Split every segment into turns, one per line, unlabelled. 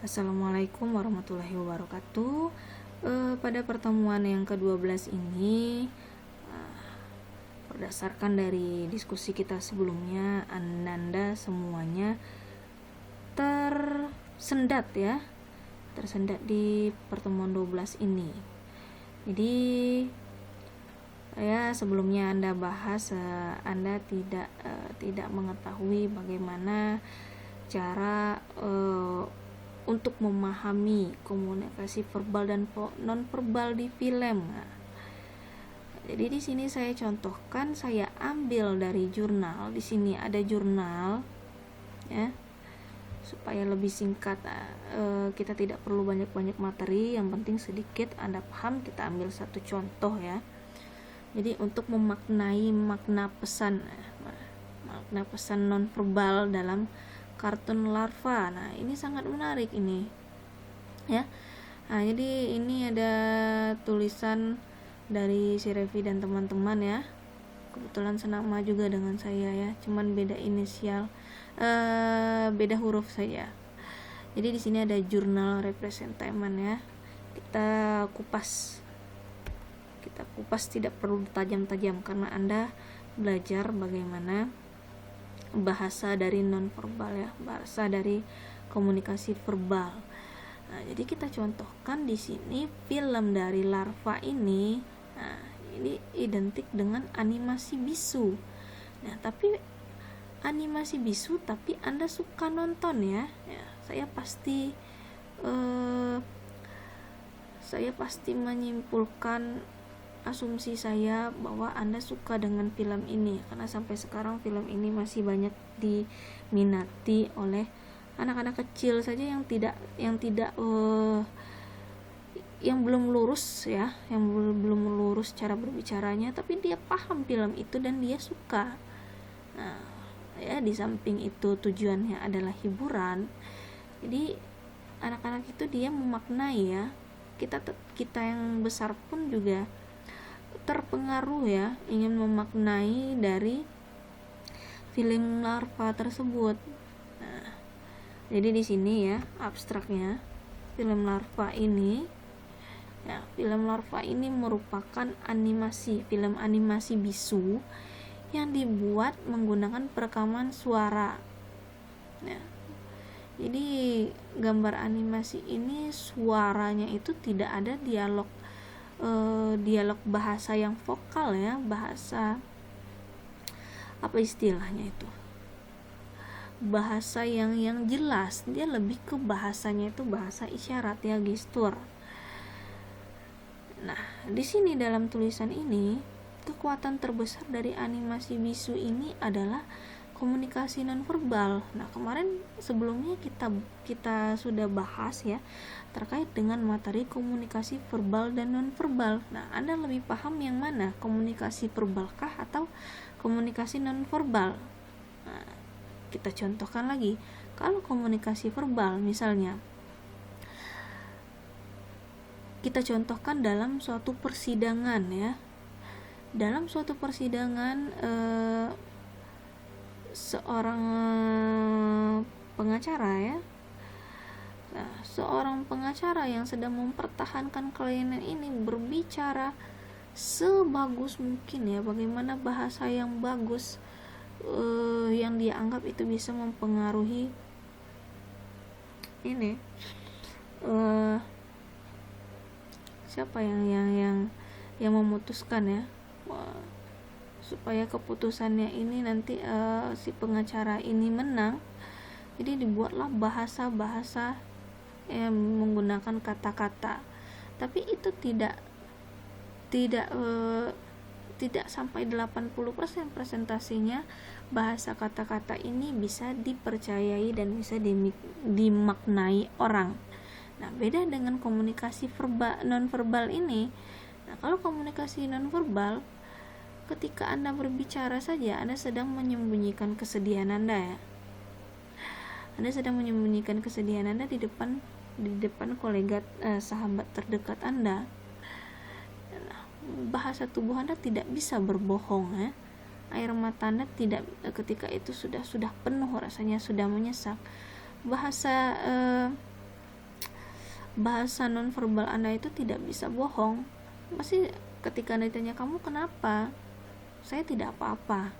Assalamualaikum warahmatullahi wabarakatuh. Pada pertemuan yang ke-12 ini, berdasarkan dari diskusi kita sebelumnya, Anda semuanya tersendat di pertemuan 12 ini. Jadi saya sebelumnya Anda bahas, Anda tidak mengetahui bagaimana cara untuk memahami komunikasi verbal dan non verbal di film. Jadi di sini saya contohkan, saya ambil dari jurnal. Di sini ada jurnal, ya, supaya lebih singkat. Kita tidak perlu banyak-banyak materi, yang penting sedikit Anda paham. Kita ambil satu contoh, ya. Jadi untuk memaknai makna pesan non verbal dalam kartun larva. Nah, ini sangat menarik ini, ya. Nah, jadi ini ada tulisan dari si Revi dan teman-teman, ya. Kebetulan senama juga dengan saya, ya. Cuman beda inisial, beda huruf saja. Jadi di sini ada jurnal representamen, ya. Kita kupas tidak perlu tajam-tajam karena Anda belajar bagaimana bahasa dari non verbal, ya, bahasa dari komunikasi verbal. Nah, jadi kita contohkan di sini film dari larva ini. Nah, ini identik dengan animasi bisu. Nah, tapi animasi bisu tapi Anda suka nonton, ya. Saya pasti menyimpulkan asumsi saya bahwa Anda suka dengan film ini, karena sampai sekarang film ini masih banyak diminati oleh anak-anak kecil saja yang belum lurus, ya, yang belum lurus cara berbicaranya, tapi dia paham film itu dan dia suka. Nah, ya, di samping itu tujuannya adalah hiburan, jadi anak-anak itu dia memaknai, ya. Kita yang besar pun juga terpengaruh, ya, ingin memaknai dari film larva tersebut. Nah, jadi di sini, ya, abstraknya film larva ini, ya, film larva ini merupakan film animasi bisu yang dibuat menggunakan perekaman suara. Nah, jadi gambar animasi ini suaranya itu tidak ada dialog bahasa yang vokal, ya, bahasa apa istilahnya itu, bahasa yang jelas. Dia lebih ke bahasanya itu bahasa isyarat, ya, gestur. Nah, di sini dalam tulisan ini, kekuatan terbesar dari animasi bisu ini adalah komunikasi nonverbal. Nah, kemarin sebelumnya kita sudah bahas, ya, terkait dengan materi komunikasi verbal dan nonverbal. Nah, Anda lebih paham yang mana, komunikasi verbalkah atau komunikasi nonverbal? Nah, kita contohkan lagi. Kalau komunikasi verbal, misalnya kita contohkan dalam suatu persidangan, ya. Dalam suatu persidangan, seorang pengacara, ya. Nah, seorang pengacara yang sedang mempertahankan kliennya ini berbicara sebagus mungkin, ya, bagaimana bahasa yang bagus yang dia anggap itu bisa mempengaruhi ini siapa yang memutuskan, ya, supaya keputusannya ini nanti si pengacara ini menang. Jadi dibuatlah bahasa-bahasa yang menggunakan kata-kata, tapi itu tidak sampai 80% presentasinya bahasa kata-kata ini bisa dipercayai dan bisa dimaknai orang. Nah, beda dengan komunikasi nonverbal ini. Nah, kalau komunikasi nonverbal, ketika Anda berbicara saja, Anda sedang menyembunyikan kesedihan Anda, ya. Anda sedang menyembunyikan kesedihan Anda di depan kolega, sahabat terdekat Anda. Nah, bahasa tubuh Anda tidak bisa berbohong, ya. Air mata Anda tidak, ketika itu sudah penuh rasanya, sudah menyesak. Bahasa bahasa nonverbal Anda itu tidak bisa bohong. Pasti ketika Anda ditanya, kamu kenapa? Saya tidak apa-apa.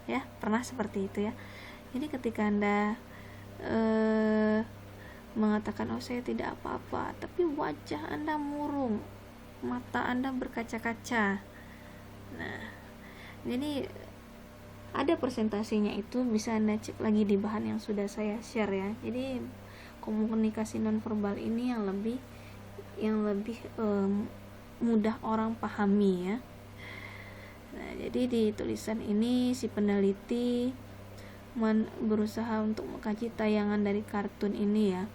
Ya, pernah seperti itu ya. Jadi ketika Anda mengatakan, oh saya tidak apa-apa, tapi wajah Anda murung, mata Anda berkaca-kaca. Nah, jadi ada presentasinya, itu bisa Anda cek lagi di bahan yang sudah saya share ya. Jadi komunikasi nonverbal ini yang lebih mudah orang pahami ya. Nah, jadi di tulisan ini si peneliti berusaha untuk mengkaji tayangan dari kartun ini ya.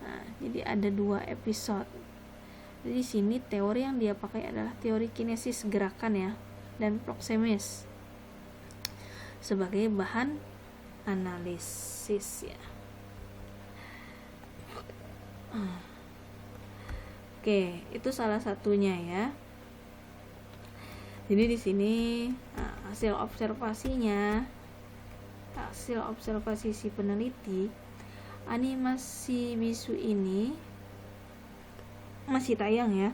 Nah, jadi ada 2 episode. Jadi di sini teori yang dia pakai adalah teori kinesis gerakan ya, dan proxemis sebagai bahan analisis ya. Oke, itu salah satunya ya. Jadi di sini hasil observasi si peneliti, animasi bisu ini masih tayang ya.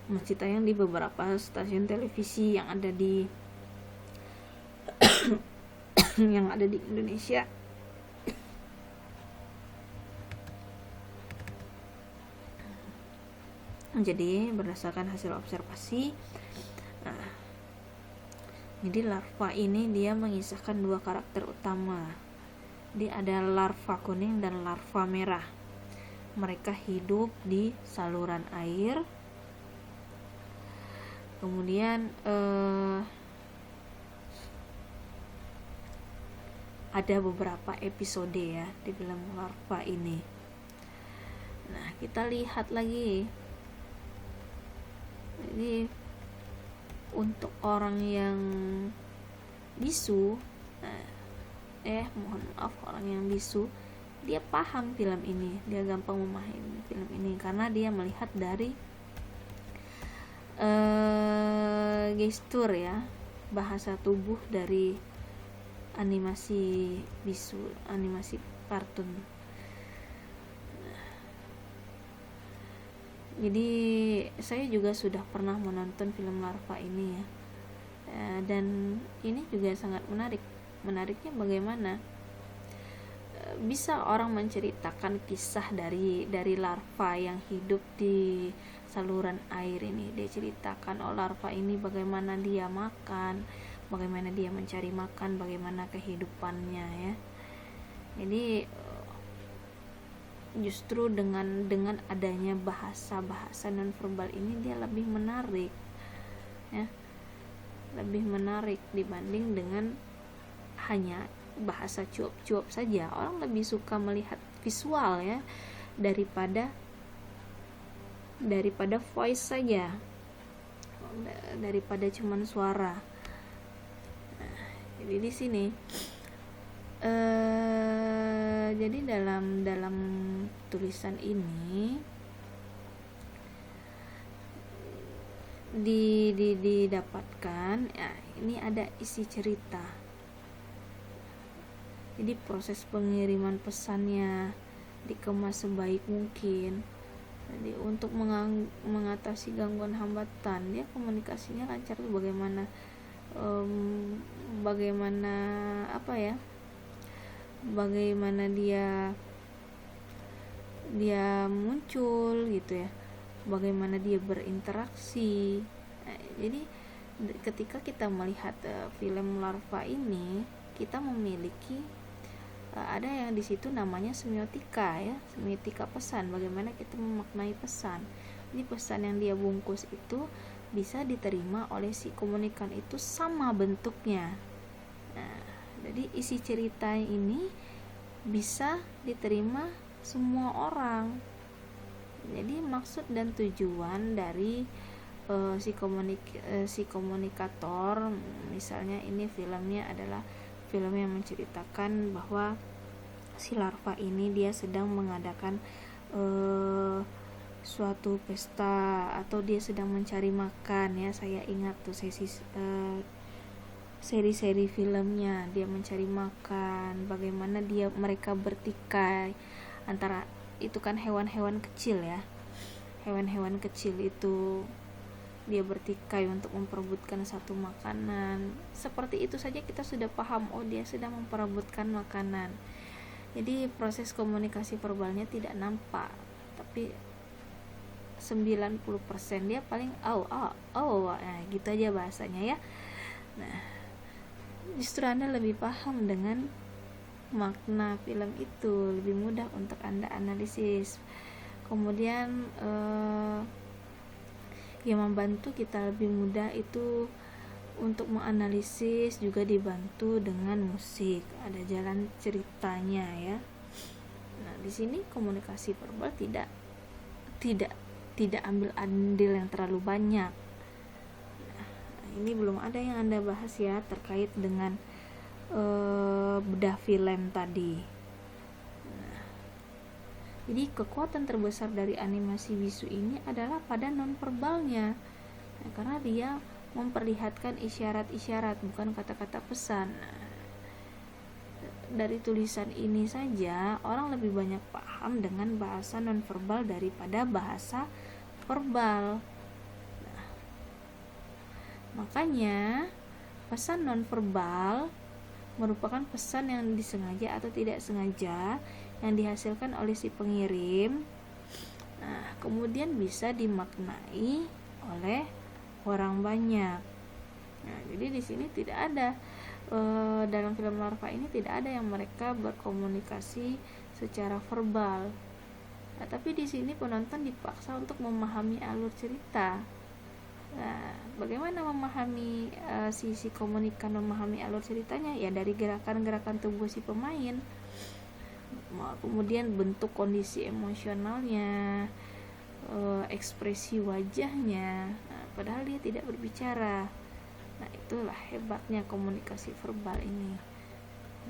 Masih tayang di beberapa stasiun televisi yang ada di yang ada di Indonesia. Jadi berdasarkan hasil observasi, jadi larva ini dia mengisahkan 2 karakter utama. Dia ada larva kuning dan larva merah. Mereka hidup di saluran air. Kemudian ada beberapa episode ya di film larva ini. Nah, kita lihat lagi. Jadi untuk orang yang bisu, mohon maaf, orang yang bisu, dia paham film ini, dia gampang memahami film ini karena dia melihat dari gestur ya, bahasa tubuh dari animasi bisu, animasi kartun. Jadi saya juga sudah pernah menonton film larva ini ya, dan ini juga sangat menarik. Menariknya bagaimana bisa orang menceritakan kisah dari larva yang hidup di saluran air ini. Dia ceritakan, oh larva ini bagaimana dia makan, bagaimana dia mencari makan, bagaimana kehidupannya ya. Jadi justru dengan adanya bahasa nonverbal ini dia lebih menarik ya, lebih menarik dibanding dengan hanya bahasa cuap-cuap saja. Orang lebih suka melihat visual ya daripada voice saja, daripada cuman suara. Nah, jadi di sini jadi dalam tulisan ini didapatkan ya, ini ada isi cerita. Jadi proses pengiriman pesannya dikemas sebaik mungkin. Jadi untuk mengatasi gangguan hambatan, dia komunikasinya lancar tuh bagaimana bagaimana dia muncul gitu ya, bagaimana dia berinteraksi. Nah, jadi ketika kita melihat film larva ini, kita memiliki ada yang di situ namanya semiotika ya, semiotika pesan, bagaimana kita memaknai pesan. Jadi pesan yang dia bungkus itu bisa diterima oleh si komunikan itu sama bentuknya. Nah, jadi isi cerita ini bisa diterima semua orang. Jadi maksud dan tujuan dari si komunikator, misalnya ini filmnya adalah film yang menceritakan bahwa si larva ini dia sedang mengadakan suatu pesta atau dia sedang mencari makan ya. Saya ingat tuh seri-seri filmnya, dia mencari makan, bagaimana mereka bertikai antara itu kan hewan-hewan kecil ya. Hewan-hewan kecil itu dia bertikai untuk memperebutkan satu makanan. Seperti itu saja kita sudah paham, oh dia sedang memperebutkan makanan. Jadi proses komunikasi verbalnya tidak nampak, tapi 90% dia paling nah gitu aja bahasanya ya. Nah, justru Anda lebih paham dengan makna film itu, lebih mudah untuk Anda analisis. Kemudian yang membantu kita lebih mudah itu untuk menganalisis juga dibantu dengan musik, ada jalan ceritanya ya. Nah, di sini komunikasi verbal tidak ambil andil yang terlalu banyak. Nah, ini belum ada yang Anda bahas ya terkait dengan bedah film tadi. Nah, jadi kekuatan terbesar dari animasi bisu ini adalah pada nonverbalnya. Nah, karena dia memperlihatkan isyarat-isyarat, bukan kata-kata pesan. Nah, dari tulisan ini saja orang lebih banyak paham dengan bahasa nonverbal daripada bahasa verbal. Nah, makanya pesan nonverbal merupakan pesan yang disengaja atau tidak sengaja yang dihasilkan oleh si pengirim. Nah, kemudian bisa dimaknai oleh orang banyak. Nah, jadi di sini tidak ada dalam film larva ini tidak ada yang mereka berkomunikasi secara verbal. Nah, tapi di sini penonton dipaksa untuk memahami alur cerita. Nah, bagaimana memahami si komunikan memahami alur ceritanya? Ya dari gerakan-gerakan tubuh si pemain, kemudian bentuk kondisi emosionalnya, ekspresi wajahnya. Nah, padahal dia tidak berbicara. Nah, itulah hebatnya komunikasi verbal ini.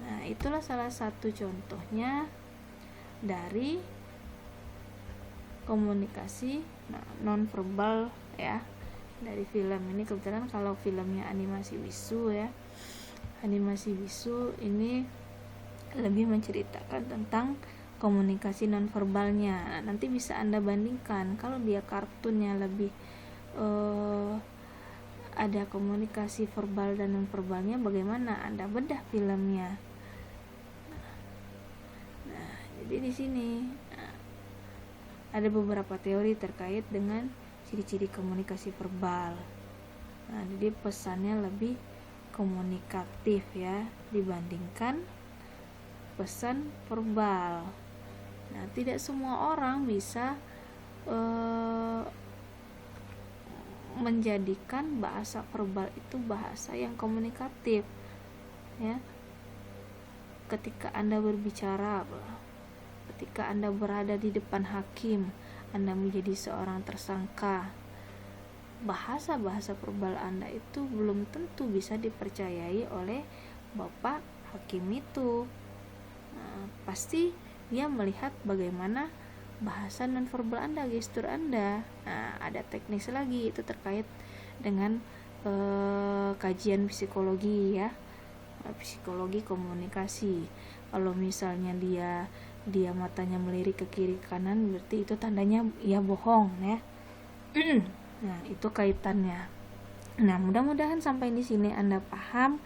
Nah, itulah salah satu contohnya dari komunikasi nonverbal ya dari film ini. Kebetulan kalau filmnya animasi bisu ya, animasi bisu ini lebih menceritakan tentang komunikasi nonverbalnya. Nah, nanti bisa Anda bandingkan kalau dia kartunnya lebih ada komunikasi verbal dan nonverbalnya, bagaimana Anda bedah filmnya. Nah, jadi di sini ada beberapa teori terkait dengan ciri-ciri komunikasi verbal. Nah, jadi pesannya lebih komunikatif ya dibandingkan pesan verbal. Nah, tidak semua orang bisa menjadikan bahasa verbal itu bahasa yang komunikatif ya. Ketika Anda berbicara, ketika Anda berada di depan hakim, Anda menjadi seorang tersangka, bahasa-bahasa verbal Anda itu belum tentu bisa dipercayai oleh Bapak hakim itu. Nah, pasti dia melihat bagaimana bahasa nonverbal Anda, gestur Anda. Nah, ada teknis lagi itu terkait dengan kajian psikologi ya, psikologi komunikasi. Kalau misalnya dia matanya melirik ke kiri kanan, berarti itu tandanya ya bohong ya. Nah, itu kaitannya. Nah, mudah-mudahan sampai di sini Anda paham.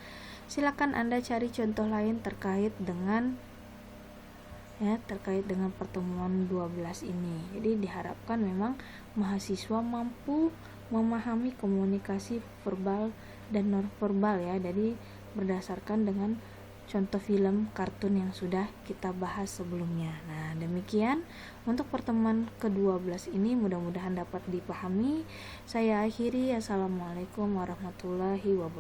Silakan Anda cari contoh lain terkait dengan pertemuan 12 ini. Jadi diharapkan memang mahasiswa mampu memahami komunikasi verbal dan nonverbal ya. Jadi berdasarkan dengan contoh film kartun yang sudah kita bahas sebelumnya. Nah, demikian untuk pertemuan ke-12 ini, mudah-mudahan dapat dipahami. Saya akhiri. Assalamualaikum warahmatullahi wabarakatuh.